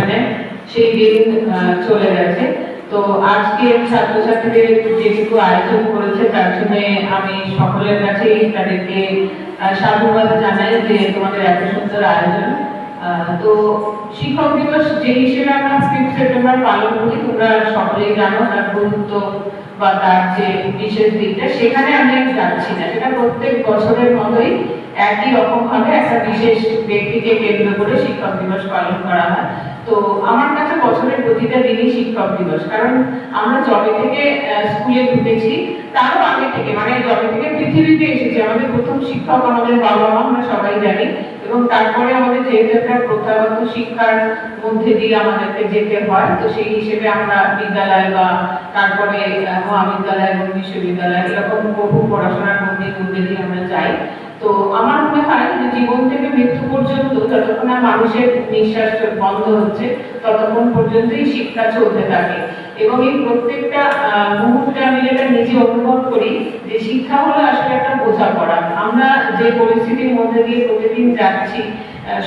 মানে সেই দিন চলে গেছে। তো আজকে ছাত্রছাত্রীদের যেটুকু আয়োজন করেছে তার জন্য আমি সকলের কাছেই তাদেরকে সাধুবাদ জানাই যে তোমাদের এত সুন্দর আয়োজন। তো শিক্ষক দিবস যে হিসেবে আমরা 5 সেপ্টেম্বর পালন করি তোমরা সকলেই জানো তার গুরুত্ব বা তার যে বিশেষ দিকটা, সেখানে আমি যাচ্ছি না। সেটা প্রত্যেক বছরের মতোই একই রকম ভাবে একটা বিশেষ ব্যক্তিকে কেন্দ্র করে শিক্ষক দিবস পালন করা হয়। তো আমার কাছে বছরের প্রতিটা দিনই শিক্ষক দিবস, কারণ আমরা যবে থেকে স্কুলে ঢুকেছি তারও আগে থেকে, মানে যবে থেকে পৃথিবীতে এসেছি আমাদের প্রথম শিক্ষক আমাদের বাবা মা, আমরা সবাই জানি। এবং তারপরে আমাদের যেহেতু একটা প্রথাগত শিক্ষার মধ্যে দিয়ে আমাদেরকে যেতে হয়, তো সেই হিসেবে আমরা বিদ্যালয় বা তারপরে মহাবিদ্যালয় এবং বিশ্ববিদ্যালয় এরকম বহু পড়াশোনার মধ্যে দিয়ে আমরা যাই। তো আমার মনে হয় যে জীবন থেকে মৃত্যু পর্যন্ত যতক্ষণ না মানুষের নিঃশ্বাস বন্ধ হচ্ছে ততক্ষণ পর্যন্তই শিক্ষা চলতে থাকে। এবং এই প্রত্যেকটা মুহূর্তে আমি যেটা নিজে অনুভব করি যে শিক্ষা হলো আসলে একটা বোঝাপড়া। আমরা যে পরিস্থিতির মধ্যে দিয়ে প্রতিদিন যাচ্ছি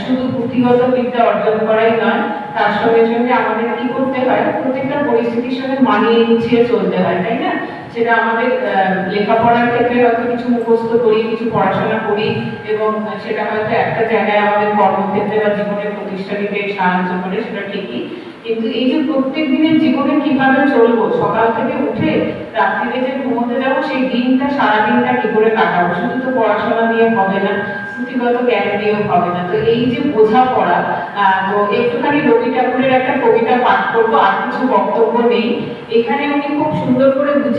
শুধু পুঁথিগত বিদ্যা অর্জন করাই নয়, তার সঙ্গে সঙ্গে আমাদের কি করতে হয়, প্রত্যেকটা পরিস্থিতির সঙ্গে মানিয়ে গুছিয়ে চলতে হয়, তাই না? সেটা আমাদের লেখাপড়ার ক্ষেত্রে হয়তো কিছু মুখস্থ করি, কিছু পড়াশোনা করি এবং সেটা হয়তো একটা জায়গায় আমাদের কর্মক্ষেত্রে বা জীবনের প্রতিষ্ঠানিতে সাহায্য করে, সেটা ঠিকই। কিন্তু এই যে প্রত্যেক দিনের জীবনে কিভাবে চলবো, সকাল থেকে উঠে রাত্রিতে যে ঘুমোতে যাবো, সেই দিনটা সারাদিনটা কি করে কাটাবো, শুধু তো পড়াশোনা দিয়ে হবে না, পুঁথিগত জ্ঞান দিয়েও হবে না। তো এই যে বোঝাপড়া, তো একটুখানি রবি ঠাকুরের একটা কবিতা পাঠ করবো, আর কিছু বক্তব্য নেই। এখানে উনি খুব সুন্দর করে বুঝিয়ে